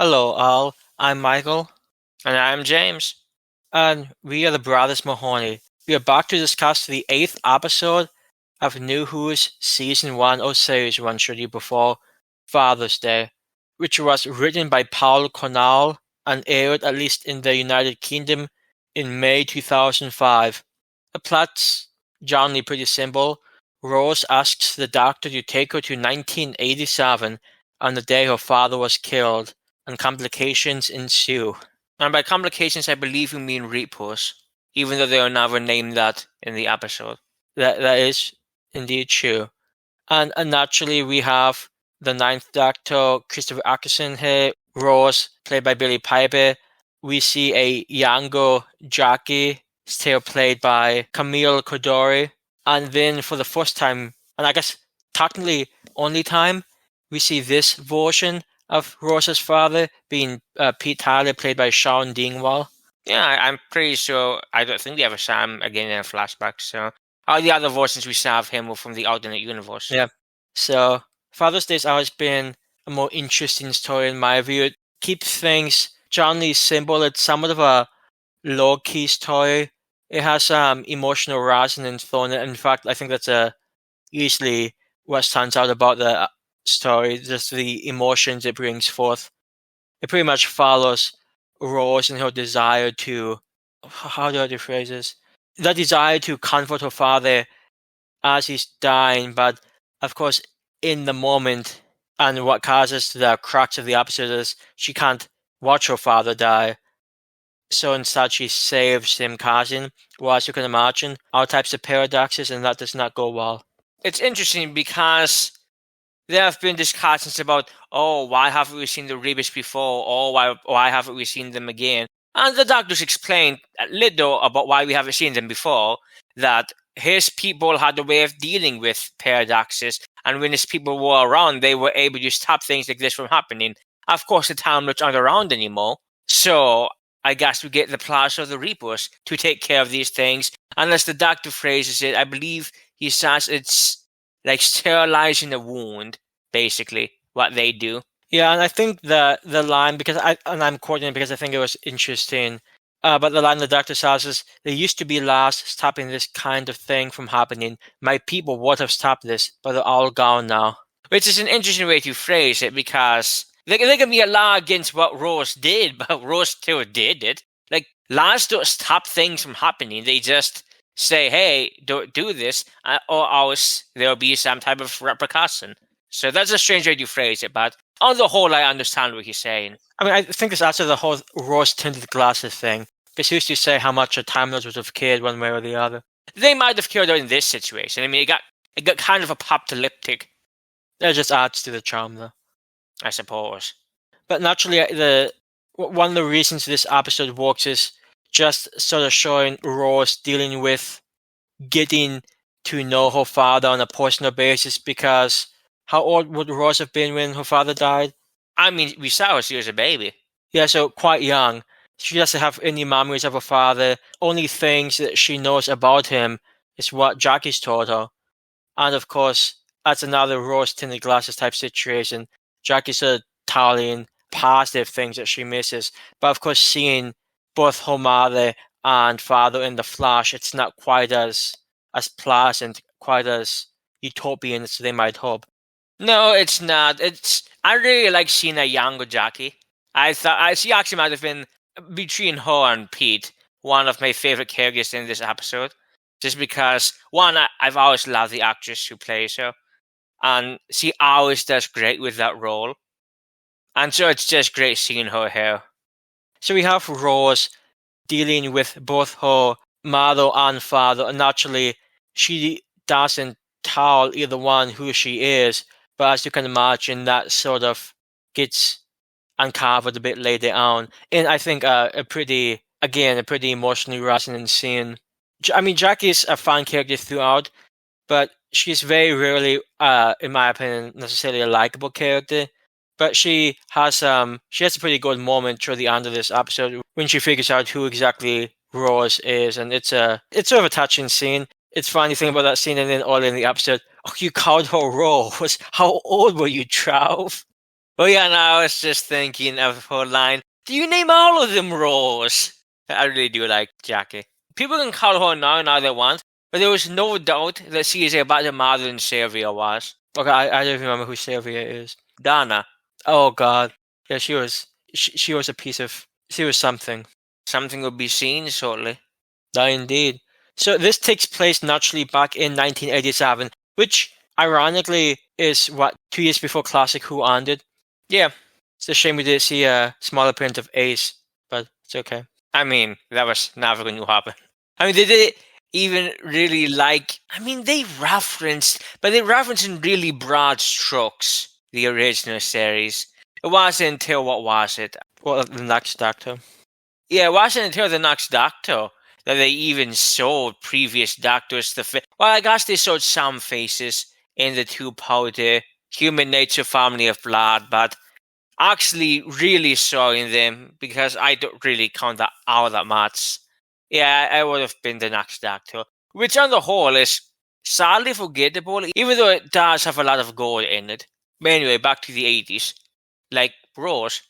Hello, all. I'm Michael, And I'm James. and we are the Brothers Mahoney. We are back to discuss the eighth episode of NuWho's Season 1 or Series 1 shortly before Father's Day, which was written by Paul Cornell and aired at least in the United Kingdom in May 2005. The plot's generally pretty simple. Rose asks the doctor to take her to 1987 on the day her father was killed, and complications ensue. And by complications, I believe you mean repos, even though they are never named that in the episode. That is indeed true. And naturally, we have the Ninth Doctor, Christopher Eccleston here, Rose, played by Billie Piper. We see a younger Jackie, still played by Camille Coduri. And then for the first time, and I guess technically only time, we see this version of Rose's father being Pete Tyler, played by Shaun Dingwall. Yeah, I'm pretty sure. I don't think they ever saw him again in a flashback. So all the other versions we saw of him were from the alternate universe. Yeah. So Father's Day's always been a more interesting story in my view. It keeps things generally simple. It's somewhat of a low-key story. It has some emotional resonance thrown in. In fact, I think that's easily what stands out about the story, just the emotions it brings forth. It pretty much follows Rose and her desire to, how do I phrase this? The desire to comfort her father as he's dying, but of course, in the moment, and what causes the crux of the episode is she can't watch her father die. So instead, she saves him, causing, well, as you can imagine, all types of paradoxes, and that does not go well. It's interesting because there have been discussions about, why haven't we seen the Rebus before? Or why haven't we seen them again? And the doctors explained a little about why we haven't seen them before, that his people had a way of dealing with paradoxes, and when his people were around, they were able to stop things like this from happening. Of course, the Talmuds aren't around anymore, so I guess we get the Plaza of the Reapers to take care of these things. Unless the doctor phrases it, I believe he says it's like sterilizing a wound, basically, what they do. Yeah, and I think the line, because I'm quoting it because I think it was interesting, but the line the doctor says is, "There used to be laws stopping this kind of thing from happening. My people would have stopped this, but they're all gone now." Which is an interesting way to phrase it, because there can be a law against what Rose did, but Rose still did it. Like, laws don't stop things from happening. They just say, hey, don't do this, or else there'll be some type of repercussion. So that's a strange way to phrase it, but on the whole, I understand what he's saying. I mean, I think it's after the whole rose-tinted glasses thing, because he used to say how much a Time Lords would have cared one way or the other. They might have cared in this situation. I mean, it got kind of apocalyptic. That just adds to the charm, though, I suppose. But naturally, one of the reasons this episode works is just sort of showing Rose dealing with getting to know her father on a personal basis, because how old would Rose have been when her father died? I mean, we saw her, she was a baby. Yeah, so quite young. She doesn't have any memories of her father. Only things that she knows about him is what Jackie's told her. And of course, that's another rose-tinted glasses type situation. Jackie's sort of telling positive things that she misses. But of course, seeing both her mother and father in the flesh, it's not quite as pleasant, quite as utopian as they might hope. No, it's not. I really like seeing a younger Jackie. She actually might have been, between her and Pete, one of my favorite characters in this episode. Just because, one, I've always loved the actress who plays her, and she always does great with that role. And so it's just great seeing her here. So we have Rose dealing with both her mother and father, and naturally, she doesn't tell either one who she is. But as you can imagine, that sort of gets uncovered a bit later on. And I think a pretty emotionally resonant scene. I mean, Jackie is a fun character throughout, but she's very rarely, in my opinion, necessarily a likable character. But she has a pretty good moment toward the end of this episode when she figures out who exactly Rose is, and it's sort of a touching scene. It's funny thing about that scene, and then early in the episode, oh, you called her Rose. How old were you, 12? Oh yeah, and I was just thinking of her line, do you name all of them Rose? I really do like Jackie. People can call her now they want, but there was no doubt that she is a better mother than Sylvia was. Okay, I don't remember who Sylvia is. Donna. Oh God, yeah, she was a piece of, she was something. Something will be seen shortly. Indeed. So this takes place naturally back in 1987, which ironically is 2 years before Classic Who ended. Yeah. It's a shame we didn't see a smaller print of Ace, but it's okay. I mean, that was never going to happen. I mean, they did even really they referenced in really broad strokes the original series. It wasn't until, what was it? Well, the next Doctor. Yeah, it wasn't until the next Doctor that they even showed previous Doctors well, I guess they showed some faces in the two-parter Human Nature Family of Blood, but actually really showing them, because I don't really count that out that much. Yeah, I would have been the next Doctor, which on the whole is sadly forgettable, even though it does have a lot of gold in it. But anyway, back to the 80s. Like Rose.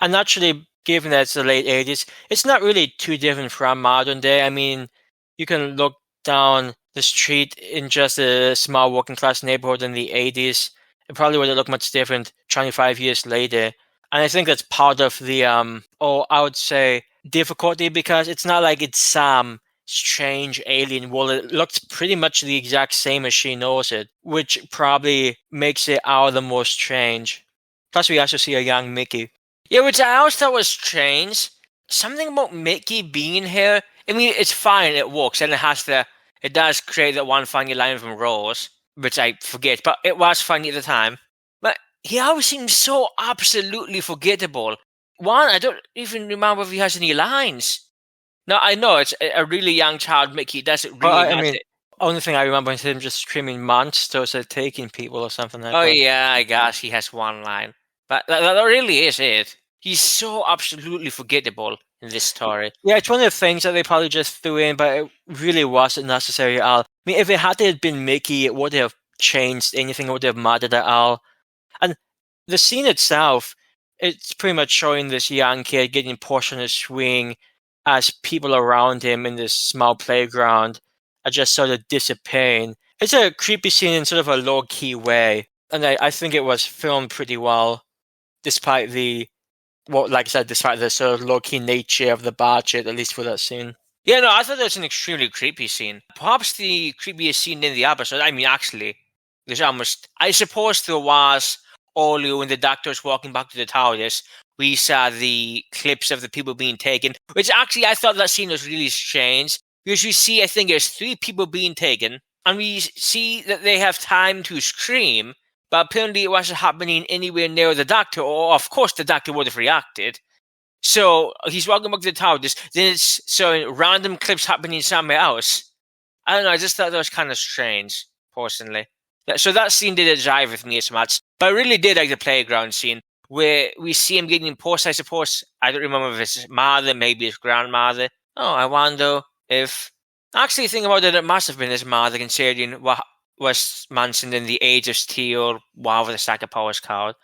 And actually, given that it's the late 80s, it's not really too different from modern day. I mean, you can look down the street in just a small working class neighborhood in the 80s. It probably would have looked much different 25 years later. And I think that's part of the, I would say, difficulty, because it's not like it's some strange alien world. It looks pretty much the exact same as she knows it, which probably makes it all the more strange. Plus, we also see a young Mickey. Yeah, which I always thought was strange. Something about Mickey being here. I mean, it's fine, it works, and it does create that one funny line from Rose, which I forget, but it was funny at the time. But he always seems so absolutely forgettable. One, I don't even remember if he has any lines. Now, I know it's a really young child Mickey, does it really I mean, only thing I remember is him just screaming monsters at taking people or something like that. Oh yeah, I guess he has one line. But that really is it. He's so absolutely forgettable in this story. Yeah, it's one of the things that they probably just threw in, but it really wasn't necessary at all. I mean, if it had been Mickey, it would have changed anything, it would have mattered at all. And the scene itself, it's pretty much showing this young kid getting pushed on a swing as people around him in this small playground are just sort of disappearing. It's a creepy scene in sort of a low-key way, and I think it was filmed pretty well, despite the despite the sort of low-key nature of the budget, at least for that scene. Yeah, no, I thought that was an extremely creepy scene. Perhaps the creepiest scene in the episode. I mean, actually, there's almost... I suppose there was earlier when the Doctor's walking back to the TARDIS, we saw the clips of the people being taken, which actually I thought that scene was really strange, because we see, I think there's 3 people being taken, and we see that they have time to scream, but apparently it wasn't happening anywhere near the Doctor, or of course the Doctor would have reacted. So he's walking back to the TARDIS, then it's showing random clips happening somewhere else. I don't know, I just thought that was kind of strange, personally. So that scene didn't jive with me as much, but I really did like the playground scene, where we see him getting pushed, I suppose. I don't remember if it's his mother, maybe his grandmother. Oh, I wonder if... Actually, think about it, it must have been his mother, considering what was mentioned in the Age of Steel, wow, the Stack of Powers card.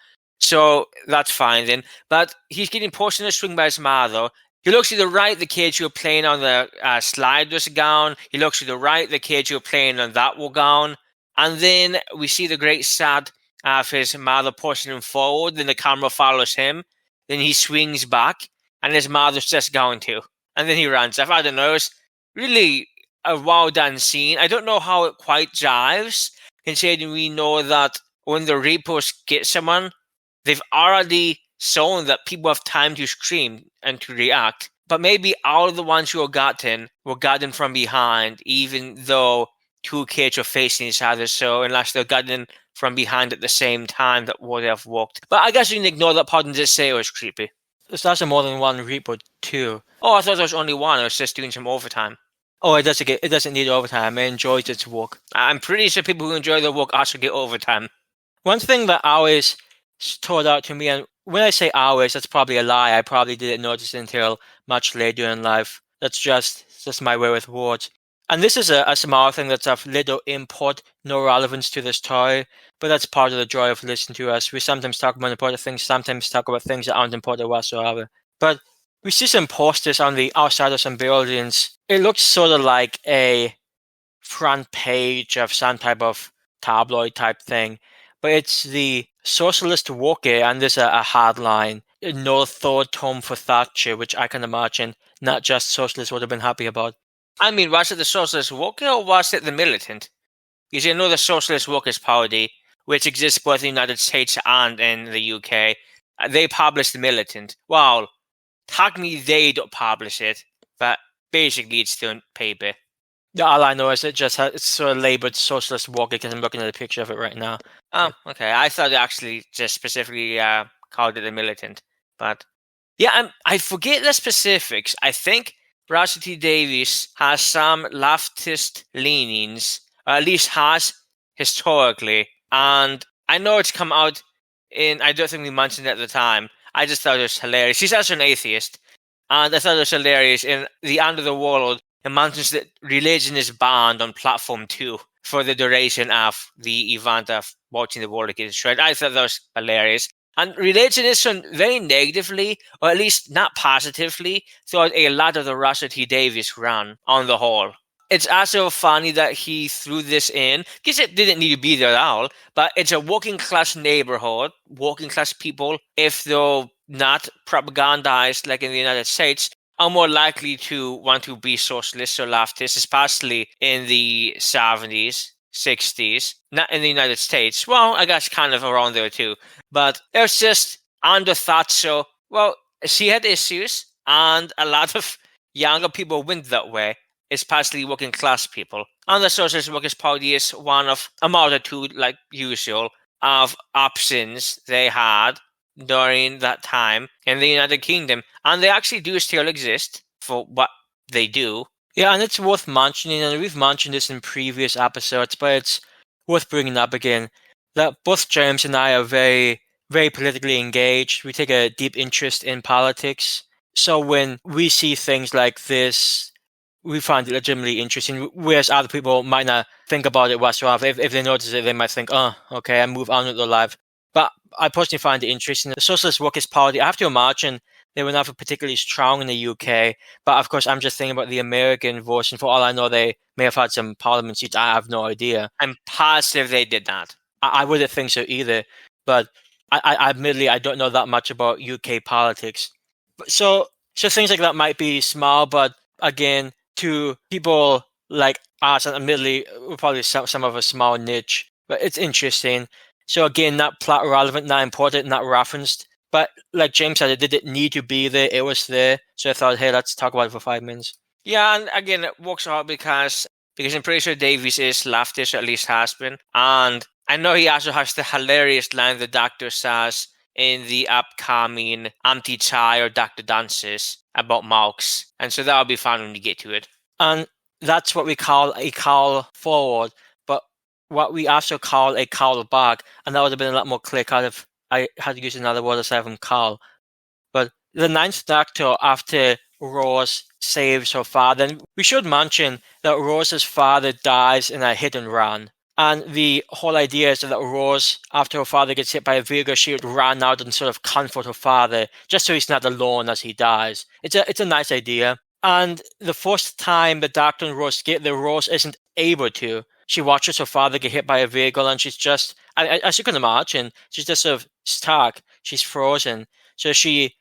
So that's fine then. But he's getting pushed in a swing by his mother. He looks to the right, the kids who are playing on the sliders gown. He looks to the right, the kids who are playing on that gown. And then we see the great sad of his mother pushing him forward. Then the camera follows him. Then he swings back, and his mother's just going to. And then he runs off. I don't know. It's really a well-done scene. I don't know how it quite jives, considering we know that when the Reapers get someone, they've already shown that people have time to scream and to react. But maybe all of the ones who were gotten from behind, even though 2 kids are facing each other. So unless they're gotten from behind at the same time, that would have worked. But I guess you can ignore that part and just say it was creepy. There's also more than one Reaper too. Oh, I thought there was only one. I was just doing some overtime. Oh, it doesn't need overtime. It enjoys its work. I'm pretty sure people who enjoy their work also get overtime. One thing that always stood out to me, and when I say always, that's probably a lie. I probably didn't notice it until much later in life. That's just my way with words. And this is a small thing that's of little import, no relevance to this story, but that's part of the joy of listening to us. We sometimes talk about important things, sometimes talk about things that aren't important whatsoever. But we see some posters on the outside of some buildings. It looks sort of like a front page of some type of tabloid type thing, but it's the Socialist Walker, and there's a hard line. No third term for Thatcher, which I can imagine not just socialists would have been happy about. I mean, was it the Socialist Worker or was it the Militant? Because you know the Socialist Workers' Party, which exists both in the United States and in the UK, they publish the Militant. Well, technically they don't publish it, but basically it's still in paper. All I know is it's sort of labeled Socialist Walker because I'm looking at a picture of it right now. Oh, okay. I thought they actually just specifically called it the Militant. But yeah, I forget the specifics. I think Russell T Davies has some leftist leanings, or at least has historically. And I know it's come out I don't think we mentioned it at the time. I just thought it was hilarious. He's also an atheist. And I thought it was hilarious. In The End of the World, it mentions that religion is banned on platform 2 for the duration of the event of watching the world get destroyed. I thought that was hilarious. And religion is shown very negatively, or at least not positively, throughout a lot of the Russell T Davies run on the whole. It's also funny that he threw this in, because it didn't need to be there at all, but it's a working class neighborhood, working class people, if they're not propagandized like in the United States, are more likely to want to be socialists or leftists, especially in the 70s, 60s, not in the United States. Well, I guess kind of around there too. But there's just under Thatcher, well, she had issues, and a lot of younger people went that way, especially working class people. And the Socialist Workers' Party is one of a multitude, like usual, of options they had during that time in the United Kingdom, and they actually do still exist for what they do. Yeah, and it's worth mentioning, and we've mentioned this in previous episodes, but it's worth bringing up again, that both James and I are very, very politically engaged. We take a deep interest in politics. So when we see things like this, we find it legitimately interesting, whereas other people might not think about it whatsoever. If they notice it, they might think, oh, okay, and move on with their life. But I personally find it interesting. The Socialist Workers' Party, I have to imagine they were never particularly strong in the UK. But of course, I'm just thinking about the American version. For all I know, they may have had some parliament seats. I have no idea. I'm positive they did not. I wouldn't think so either. But I admittedly, I don't know that much about UK politics. So things like that might be small, but again, to people like us, and admittedly, we're probably some of a small niche, but it's interesting. So again, not plot relevant, not important, not referenced. But like James said, it didn't need to be there. It was there. So I thought, hey, let's talk about it for 5 minutes. Yeah, and again, it works out because I'm pretty sure Davies is leftist, or at least has been. And I know he also has the hilarious line the Doctor says in the upcoming Anti-Chai or Dr. Dances about Marx. And so that'll be fun when we get to it. And that's what we call a call forward. But what we also call a call back, and that would have been a lot more clear if I had to use another word aside from call. But the Ninth Doctor, after Rose saves her father, and we should mention that Rose's father dies in a hit and run. And the whole idea is that Rose, after her father gets hit by a vehicle, she would run out and sort of comfort her father, just so he's not alone as he dies. It's a nice idea. And the first time the Doctor and Rose get there, Rose isn't able to. She watches her father get hit by a vehicle, and she's just, as you can imagine, she's just sort of stuck. She's frozen. So she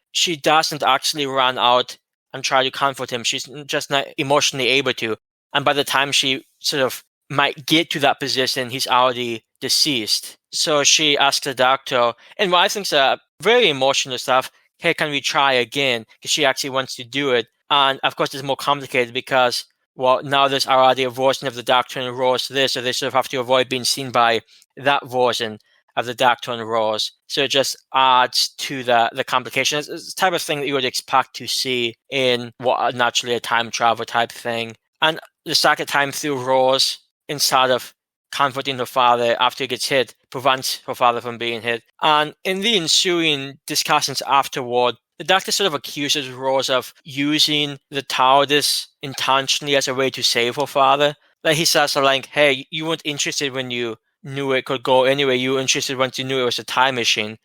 doesn't actually run out and try to comfort him. She's just not emotionally able to. And by the time she sort of might get to that position, he's already deceased. So she asks the Doctor, and what I think is very emotional stuff, hey, can we try again? Because she actually wants to do it. And of course, it's more complicated because, well, now there's already a version of the Doctor and Rose there, so they sort of have to avoid being seen by that version of the Doctor and Rose. So it just adds to the complication. It's the type of thing that you would expect to see in what naturally a time travel type thing. And the second time through, Rose, instead of comforting her father after he gets hit, prevents her father from being hit. And in the ensuing discussions afterward, the Doctor sort of accuses Rose of using the TARDIS intentionally as a way to save her father. Like he says, like, hey, you weren't interested when you knew it could go anyway. You were interested once you knew it was a time machine,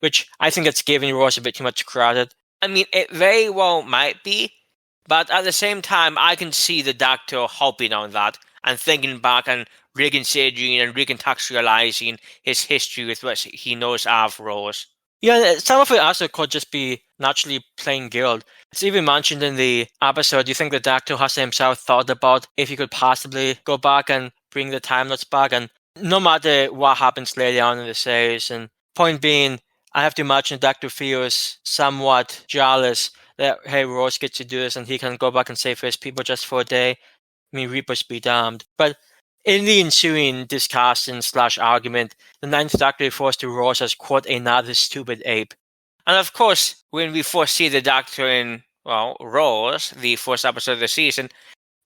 which I think it's giving Rose a bit too much credit. I mean, it very well might be, but at the same time, I can see the Doctor hoping on that and thinking back and reconsidering and recontextualizing his history with what he knows of Rose. Yeah, some of it also could just be naturally playing guilt. It's even mentioned in the episode. You think the Doctor has himself thought about if he could possibly go back and bring the time lots back, and no matter what happens later on in the series. And point being, I have to imagine the Doctor feels somewhat jealous that, hey, Rose gets to do this and he can go back and save his people just for a day. I mean, Reapers be damned. But in the ensuing discussion / argument, the Ninth Doctor refers to Rose as, quote, another stupid ape. And of course, when we first see the Doctor in, well, Rose, the first episode of the season,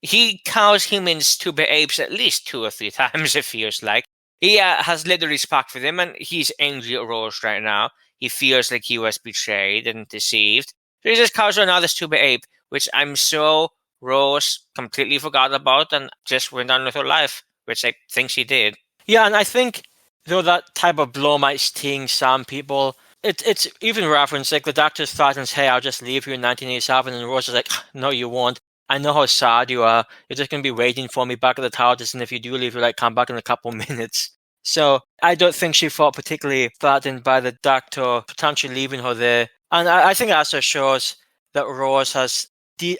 he calls humans stupid apes at least 2 or 3 times, it feels like. He has little respect for them, and he's angry at Rose right now. He feels like he was betrayed and deceived. So he just calls her another stupid ape, which I'm sure Rose completely forgot about and just went on with her life, which I think she did. Yeah, and I think, though that type of blow might sting some people, it's even referenced, like the Doctor threatens, hey, I'll just leave you in 1987, and Rose is like, no, you won't. I know how sad you are. You're just going to be waiting for me back at the TARDIS, and if you do leave, you'll like come back in a couple minutes. So I don't think she felt particularly threatened by the Doctor potentially leaving her there. And I think it also shows that Rose has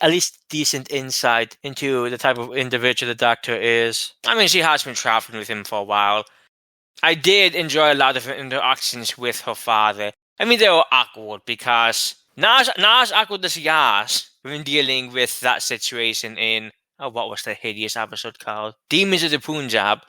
at least decent insight into the type of individual the Doctor is. I mean, she has been traveling with him for a while. I did enjoy a lot of her interactions with her father. I mean, they were awkward because not as awkward as Yas when dealing with that situation in, what was the hideous episode called? Demons of the Punjab.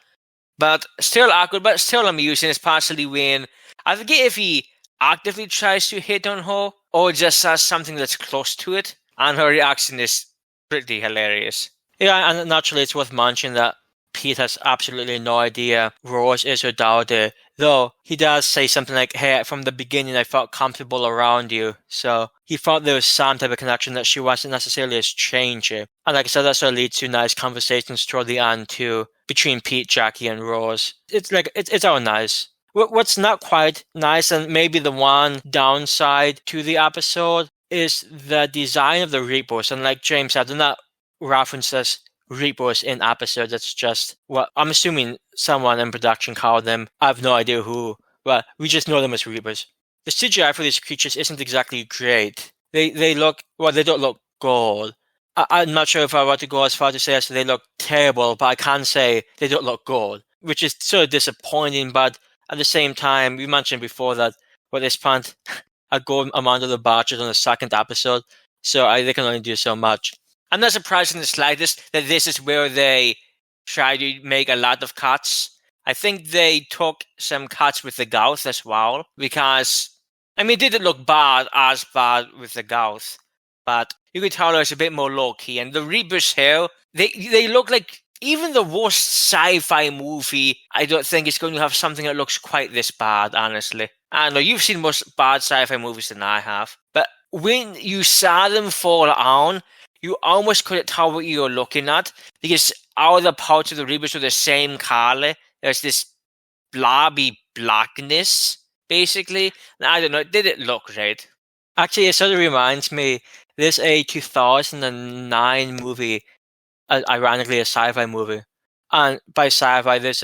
But still awkward, but still amusing, especially when, I forget if he actively tries to hit on her or just says something that's close to it. And her reaction is pretty hilarious. Yeah, and naturally it's worth mentioning that Pete has absolutely no idea Rose is her daughter, though he does say something like, hey, from the beginning I felt comfortable around you. So he thought there was some type of connection that she wasn't necessarily a stranger. And like I said, that sort of leads to nice conversations toward the end too, between Pete, Jackie, and Rose. It's all nice. What's not quite nice, and maybe the one downside to the episode, is the design of the Reapers. And like James said, they're not referenced as Reapers in episodes. It's just what I'm assuming someone in production called them. I have no idea who, but we just know them as Reapers. The CGI for these creatures isn't exactly great. They look, well, they don't look good. I'm not sure if I want to go as far to say as they look terrible, but I can say they don't look good, which is sort of disappointing. But at the same time, we mentioned before that they spent a good amount of the budget on the second episode, so they can only do so much. I'm not surprised in the slightest that this is where they try to make a lot of cuts. I think they took some cuts with the Gauth as well, because, I mean, it didn't look as bad with the Gauth, but you could tell it was a bit more low-key. And the Reapers here, they look like even the worst sci-fi movie. I don't think it's going to have something that looks quite this bad, honestly. I know you've seen more bad sci-fi movies than I have, but when you saw them fall on, you almost couldn't tell what you were looking at, because all the parts of the Reapers were the same color. There's this blobby blackness, basically. And I don't know, it didn't look right. Actually, it sort of reminds me, there's a 2009 movie, ironically a sci-fi movie. And by sci-fi, there's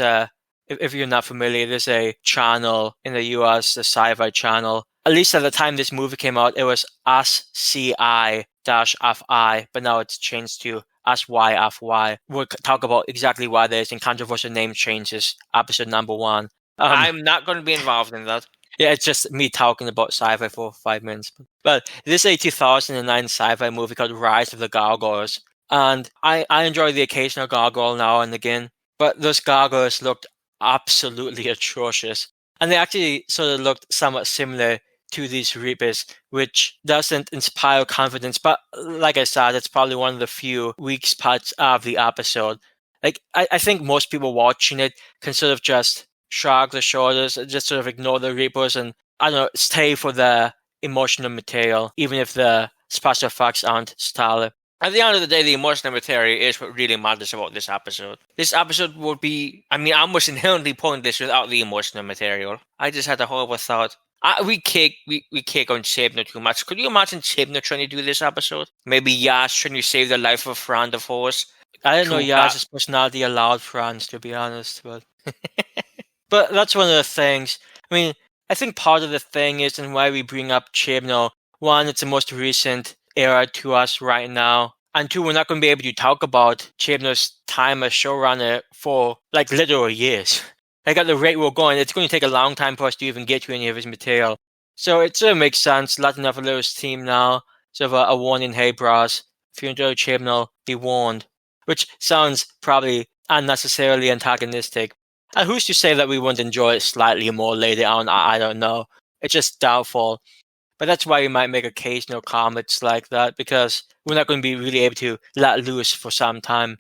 if you're not familiar, there's a channel in the US, the Sci-Fi Channel. At least at the time this movie came out, it was SCI-FI, but now it's changed to SYFY. We'll talk about exactly why there's in controversial name changes, episode number 1. I'm not going to be involved in that. Yeah, it's just me talking about sci-fi for 5 minutes. But this is a 2009 sci-fi movie called Rise of the Gargoyles. And I enjoy the occasional gargoyle now and again, but those gargoyles looked absolutely atrocious. And they actually sort of looked somewhat similar to these Reapers, which doesn't inspire confidence. But like I said, it's probably one of the few weak spots of the episode. Like, I think most people watching it can sort of just shrug their shoulders and just sort of ignore the Reapers and, I don't know, stay for the emotional material, even if the special effects aren't stellar. At the end of the day, the emotional material is what really matters about this episode. This episode would be, almost inherently pointless without the emotional material. I just had a horrible thought. We cake on Chibnall too much. Could you imagine Chibnall trying to do this episode? Maybe Yash trying to save the life of a friend of hers. I didn't know Yash's personality allowed friends, to be honest, but but that's one of the things. I think part of the thing is, and why we bring up Chibnall, one, it's the most recent era to us right now, and two, we're not going to be able to talk about Chibnall's time as showrunner for literal years. At the rate we're going, it's going to take a long time for us to even get to any of his material. So it sort of makes sense letting off a little steam now, sort of a warning, hey bros, if you enjoy Chibnall, be warned. Which sounds probably unnecessarily antagonistic. And who's to say that we won't enjoy it slightly more later on? I don't know. It's just doubtful. But that's why we might make occasional comments like that, because we're not going to be really able to let loose for some time.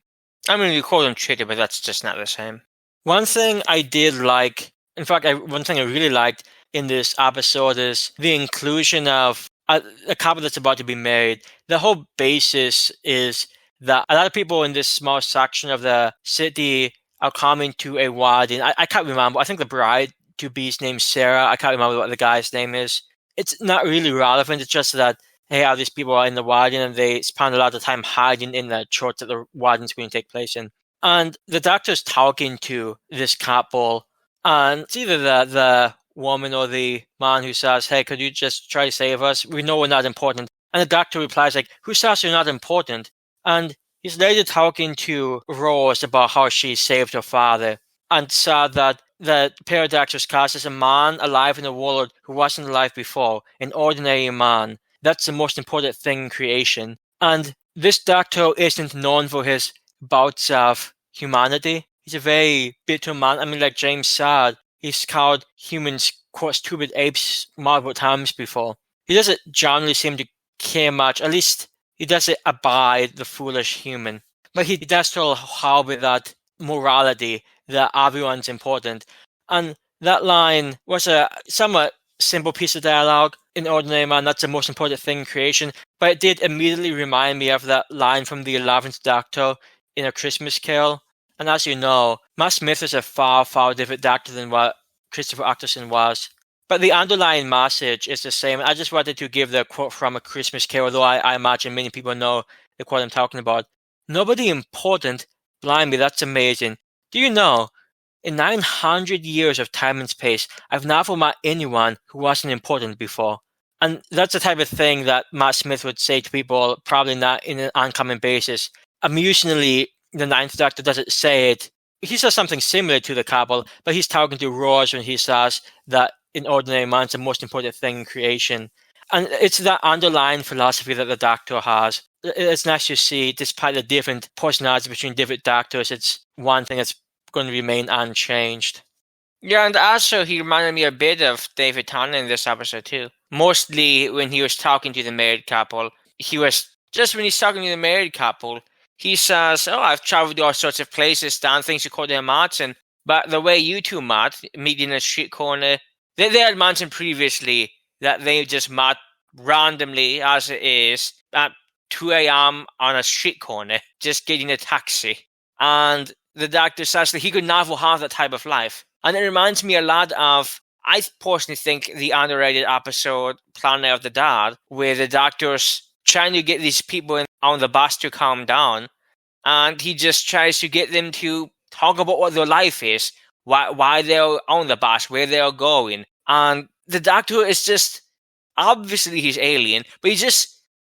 We call them Twitter, but that's just not the same. One thing I did like, in fact, one thing I really liked in this episode is the inclusion of a couple that's about to be married. The whole basis is that a lot of people in this small section of the city are coming to a wedding. I can't remember. I think the bride-to-be's name's Sarah. I can't remember what the guy's name is. It's not really relevant. It's just that, hey, all these people are in the wedding and they spend a lot of time hiding in the church that the wedding's going to take place in. And the doctor's talking to this couple, and it's either the woman or the man who says, hey, could you just try to save us? We know we're not important. And the doctor replies, who says you're not important? And he's later talking to Rose about how she saved her father, and said that the paradox cast as a man alive in a world who wasn't alive before, an ordinary man. That's the most important thing in creation. And this doctor isn't known for his bouts of humanity. He's a very bitter man. Like James said, he's called humans, quote, stupid apes multiple times before. He doesn't generally seem to care much, at least he doesn't abide the foolish human. But he does still harbor that morality that everyone's important. And that line was a somewhat simple piece of dialogue. In Ordinary Man, that's the most important thing in creation. But it did immediately remind me of that line from the 11th Doctor in A Christmas Carol. And as you know, Matt Smith is a far, far different Doctor than what Christopher Eccleston was. But the underlying message is the same. I just wanted to give the quote from A Christmas Carol, although I imagine many people know the quote I'm talking about. Nobody important, blimey, that's amazing. Do you know, in 900 years of time and space, I've never met anyone who wasn't important before. And that's the type of thing that Matt Smith would say to people, probably not in an uncommon basis. Amusingly, the Ninth Doctor doesn't say it. He says something similar to the couple, but he's talking to Rose when he says that in Ordinary Man, it's the most important thing in creation. And it's that underlying philosophy that the Doctor has. It's nice to see, despite the different personalities between different Doctors, it's one thing that's going to remain unchanged. Yeah, and also he reminded me a bit of David Tennant in this episode too. Mostly when he was talking to the married couple, when he's talking to the married couple, he says, I've traveled to all sorts of places, done things according to Martin, but the way you two met, meeting in a street corner, they had mentioned previously that they just met randomly, as it is, at 2 a.m. on a street corner, just getting a taxi. And the Doctor says that he could never have that type of life. And it reminds me a lot of, I personally think, the underrated episode Planet of the Dead, where the Doctor's trying to get these people on the bus to calm down, and he just tries to get them to talk about what their life is, why they're on the bus, where they're going. And the Doctor is just, obviously he's alien, but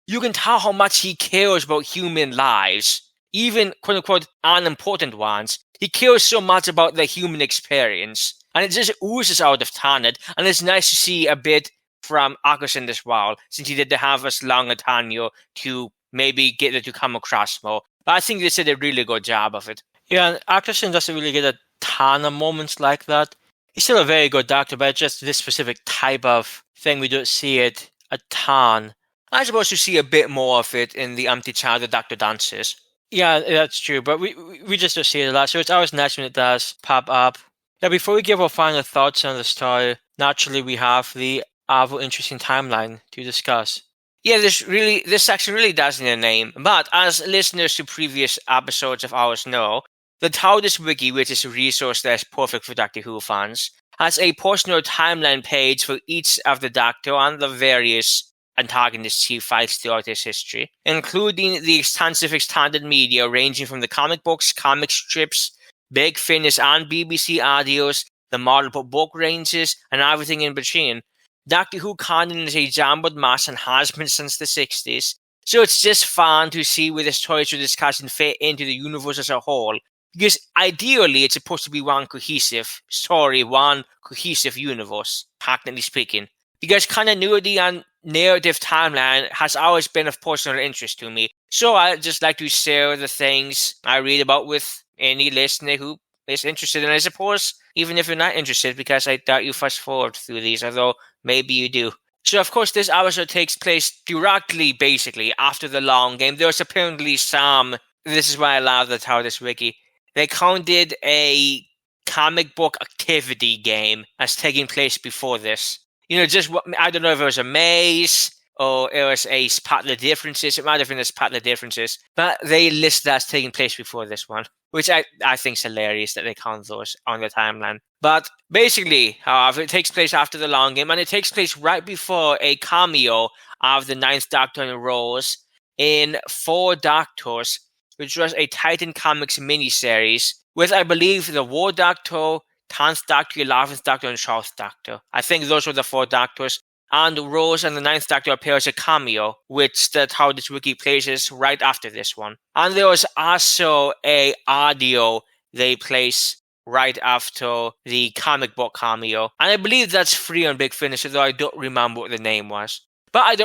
you can tell how much he cares about human lives, even quote-unquote unimportant ones. He cares so much about the human experience, and it just oozes out of Tennant, and it's nice to see a bit from Eccleston as well, since he didn't have as long a tenure to maybe get it to come across more. But I think they did a really good job of it. Yeah, and Eccleston doesn't really get a ton of moments like that. He's still a very good Doctor, but just this specific type of thing, we don't see it a ton. I suppose you see a bit more of it in The Empty Child the Doctor dances. Yeah, that's true, but we just don't see it a lot, so it's always nice when it does pop up. Yeah, before we give our final thoughts on the story, naturally we have the other interesting timeline to discuss. Yeah, this section really does need a name. But as listeners to previous episodes of ours know, the TARDIS Wiki, which is a resource that's perfect for Doctor Who fans, has a personal timeline page for each of the Doctor and the various antagonists he fights throughout his history, including the extensive extended media ranging from the comic books, comic strips, Big Finish and BBC audios, the multiple book ranges, and everything in between. Doctor Who canon is a jumbled mess and has been since the 60s, so it's just fun to see where the stories we're discussing fit into the universe as a whole, because ideally it's supposed to be one cohesive story, one cohesive universe, technically speaking. Because continuity and narrative timeline has always been of personal interest to me, so I just like to share the things I read about with any listener who is interested, and I suppose even if you're not interested, because I doubt you fast forward through these, although maybe you do. So, of course, this episode takes place directly, basically, after the long game. There's apparently some. This is why I love the TARDIS Wiki. They counted a comic book activity game as taking place before this. Just what I don't know if it was a maze or it was a spot the differences. It might have been a spot the differences, but they list that as taking place before this one, which I think is hilarious that they count those on the timeline. But basically, however, it takes place after the long game, and it takes place right before a cameo of the Ninth Doctor and Rose in Four Doctors, which was a Titan Comics miniseries with, I believe, the War Doctor, 10th Doctor, 11th Doctor, and 12th Doctor. I think those were the Four Doctors. And Rose and the Ninth Doctor appear as a cameo, which that's how this wiki places right after this one. And there was also a audio they place right after the comic book cameo. And I believe that's free on Big Finish, though I don't remember what the name was. But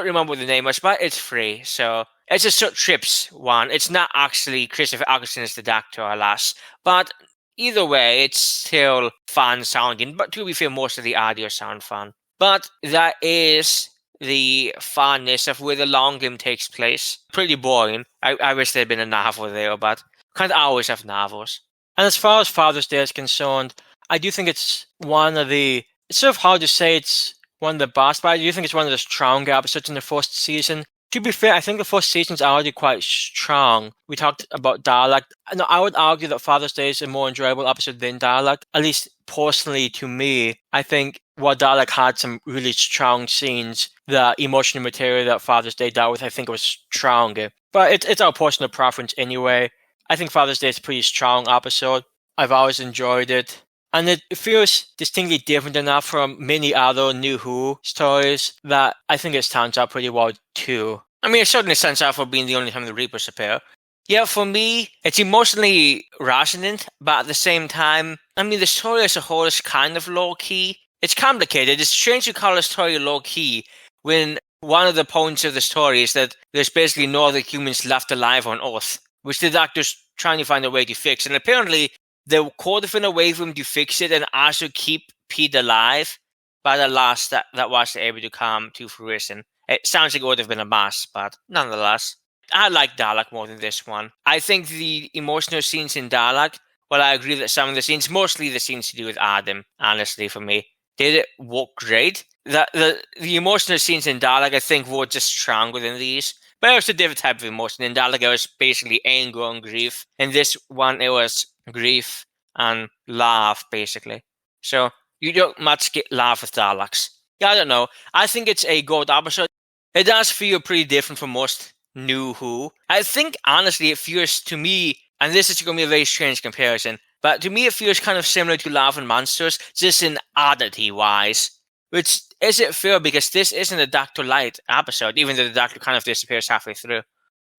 it's free, so it's a Sut Trips one. It's not actually Christopher Eccleston as the Doctor, alas. But either way, it's still fun sounding. But to be fair, most of the audio sound fun. But that is the funness of where the long game takes place. Pretty boring. I wish there'd been a novel there, but can't always have novels. And as far as Father's Day is concerned, I do think it's it's sort of hard to say it's one of the best, but I do think it's one of the stronger episodes in the first season. To be fair, I think the first season's already quite strong. We talked about Dalek. No, I would argue that Father's Day is a more enjoyable episode than Dalek, at least personally to me. I think while Dalek had some really strong scenes, the emotional material that Father's Day dealt with, I think it was stronger. But it's our personal preference anyway. I think Father's Day is a pretty strong episode. I've always enjoyed it. And it feels distinctly different enough from many other NuWho stories that I think it stands out pretty well too. I mean, it certainly stands out for being the only time the Reapers appear. Yeah, for me, it's emotionally resonant, but at the same time, I mean, the story as a whole is kind of low-key. It's complicated. It's strange to call a story low-key when one of the points of the story is that there's basically no other humans left alive on Earth, which the Doctor's trying to find a way to fix. And apparently, they could have been a way for him to fix it and also keep Pete alive, but alas, that wasn't able to come to fruition. It sounds like it would have been a mess, but nonetheless. I like Dalek more than this one. I think the emotional scenes in Dalek, well, I agree that some of the scenes, mostly the scenes to do with Adam, honestly, for me, did work great. The emotional scenes in Dalek, I think, were just stronger than these. But it was a different type of emotion. In Dalek, it was basically anger and grief. In this one, it was grief and laugh, basically. So you don't much get laugh with Daleks. Yeah, I don't know. I think it's a good episode. It does feel pretty different from most NuWho. I think, honestly, it feels to me, and this is going to be a very strange comparison, but to me it feels kind of similar to Love and Monsters, just in oddity-wise. Which isn't fair because this isn't a Dr. Light episode, even though the Doctor kind of disappears halfway through.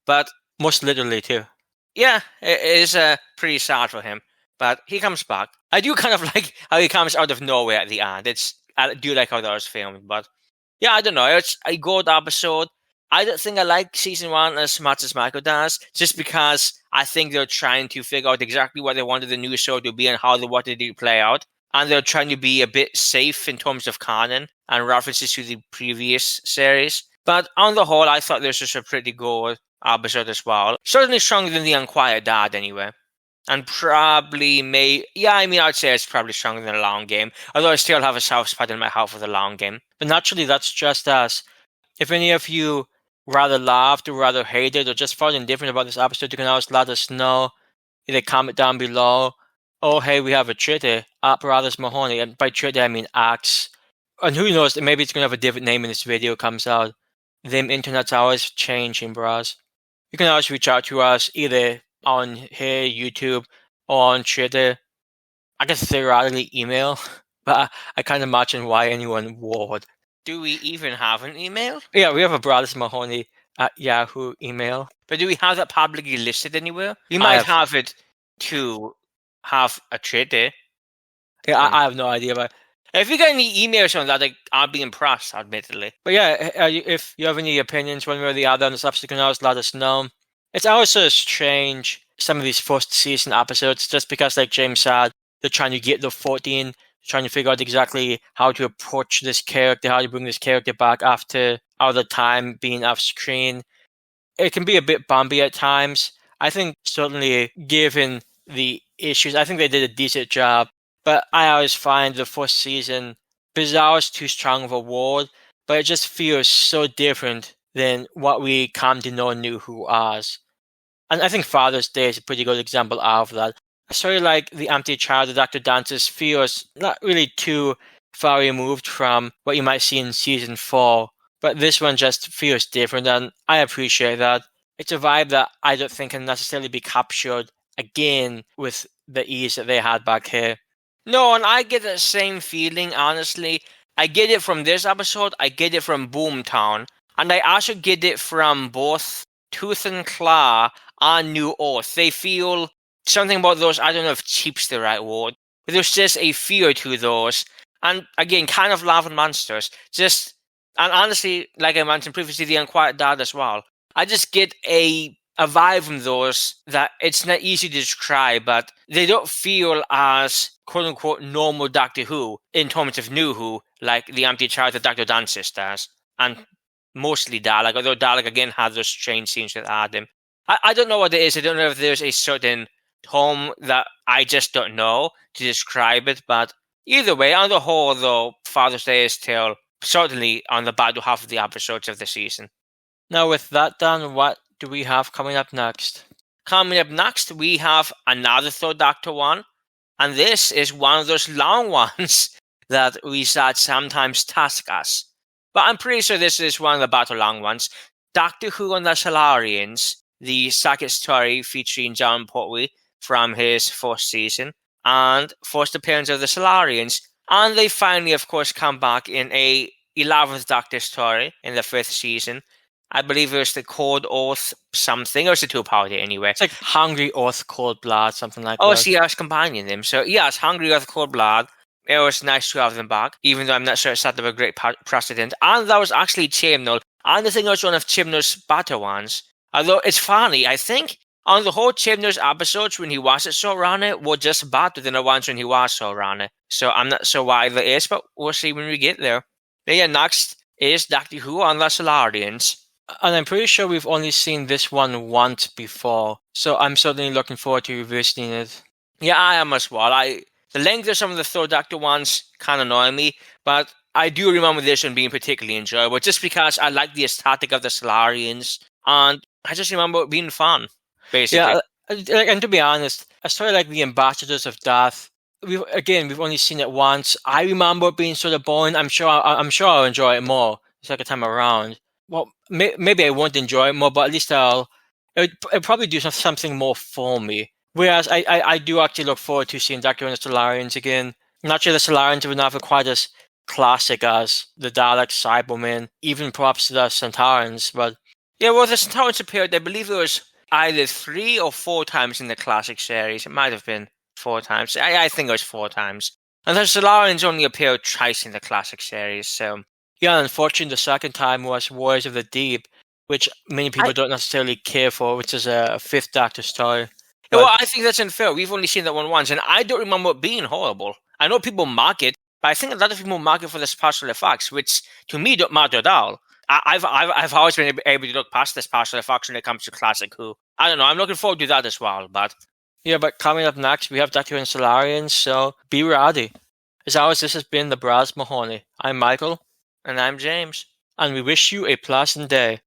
But most literally, too. Yeah, it is pretty sad for him. But he comes back. I do kind of like how he comes out of nowhere at the end. I do like how that was filmed, but yeah, I don't know. It's a good episode. I don't think I like season 1 as much as Michael does, just because I think they're trying to figure out exactly what they wanted the new show to be and how they wanted it to play out. And they're trying to be a bit safe in terms of canon and references to the previous series. But on the whole, I thought this was a pretty good episode as well. Certainly stronger than The Unquiet Dad, anyway. And probably I'd say it's probably stronger than a long game. Although I still have a soft spot in my heart for the long game. But naturally, that's just us. If any of you rather laughed or rather hated or just felt indifferent about this episode, you can always let us know. Either comment down below. Oh, hey, we have a Twitter at Brothers Mahoney. And by Twitter, I mean Axe. And who knows, maybe it's going to have a different name when this video comes out. Them internet's always changing, bros. You can always reach out to us either on here, YouTube, or on Twitter. I guess theoretically email, but I can't imagine why anyone would. Do we even have an email? Yeah, we have a Brothers Mahoney at Yahoo email. But do we have that publicly listed anywhere? You might have it to have a Twitter. Yeah, I have no idea, but if you got any emails on that, I'll be impressed, admittedly. But yeah, if you have any opinions one way or the other on this episode, you can always let us know. It's always so strange, some of these first season episodes, just because, like James said, they're trying to get the 14, trying to figure out exactly how to approach this character, how to bring this character back after all the time being off screen. It can be a bit bumpy at times. I think certainly given the issues, I think they did a decent job. But I always find the first season, bizarre is too strong of a word, but it just feels so different than what we come to know NuWho as. And I think Father's Day is a pretty good example of that. A story like The Empty Child of Dr. Dances feels not really too far removed from what you might see in season 4, but this one just feels different, and I appreciate that. It's a vibe that I don't think can necessarily be captured again with the ease that they had back here. No, and I get that same feeling, honestly. I get it from this episode, I get it from Boomtown, and I also get it from both Tooth and Claw and New Earth. They feel something about those, I don't know if cheap's the right word, but there's just a feel to those. And again, kind of Love and Monsters. And honestly, like I mentioned previously, The Unquiet Dad as well. I just get a vibe from those that it's not easy to describe, but they don't feel as quote-unquote normal Doctor Who in terms of NuWho, like The Empty Child that Dr. Dances does. And mostly Dalek, although Dalek again had those strange scenes with Adam. I don't know what it is. I don't know if there's a certain tone that I just don't know to describe it, but either way, on the whole, though, Father's Day is still certainly on the bottom half of the episodes of the season. Now, with that done, what do we have coming up next? Coming up next, we have another Third Doctor one, and this is one of those long ones that we said sometimes task us. But I'm pretty sure this is one of the better long ones. Doctor Who and the Solarians, the second story featuring John Pertwee from his first season, and first appearance of the Solarians. And they finally, of course, come back in a 11th Doctor story in the 5th season. I believe it was the Cold Earth something, or it's a two-party anyway. It's like Hungry Earth, Cold Blood, something like that. Oh, see, I was combining them. So, yes, Hungry Earth, Cold Blood. It was nice to have them back, even though I'm not sure it set up a great precedent. And that was actually Chibnall. And I think it was one of Chibnall's better ones. Although, it's funny, I think on the whole, Chibnall's episodes when he wasn't showrunner were just better than the ones when he was showrunner. So, I'm not sure why that is, but we'll see when we get there. But yeah, next is Doctor Who and the Solarians. And I'm pretty sure we've only seen this one once before, so I'm certainly looking forward to revisiting it. Yeah, I am as well. The length of some of the Third Doctor ones kind of annoy me, but I do remember this one being particularly enjoyable, just because I like the aesthetic of the Solarians, and I just remember it being fun, basically. Yeah, and to be honest, a story like The Ambassadors of Death, we've only seen it once. I remember it being sort of boring. I'm sure I'll enjoy it more the second time around. Well, maybe I won't enjoy it more, but at least it'll probably do something more for me. Whereas I do actually look forward to seeing Doctor and the Solarians again. Naturally, the Solarians were never quite as classic as the Daleks, Cybermen, even perhaps the Centaurans. But yeah, well, the Centaurans appeared, I believe it was either 3 or 4 times in the classic series. It might have been 4 times. I think it was 4 times. And the Solarians only appeared twice in the classic series, so... Yeah, unfortunately, the second time was Warriors of the Deep, which many people don't necessarily care for, which is a 5th Doctor story. But, well, I think that's unfair. We've only seen that one once, and I don't remember it being horrible. I know people mock it, but I think a lot of people mock it for the special effects, which to me don't matter at all. I've always been able to look past the special effects when it comes to classic Who. I don't know. I'm looking forward to that as well, but Yeah, but coming up next, we have Dr. Solarian, so be ready. As always, this has been the Brothers Mahoney. I'm Michael. And I'm James. And we wish you a pleasant day.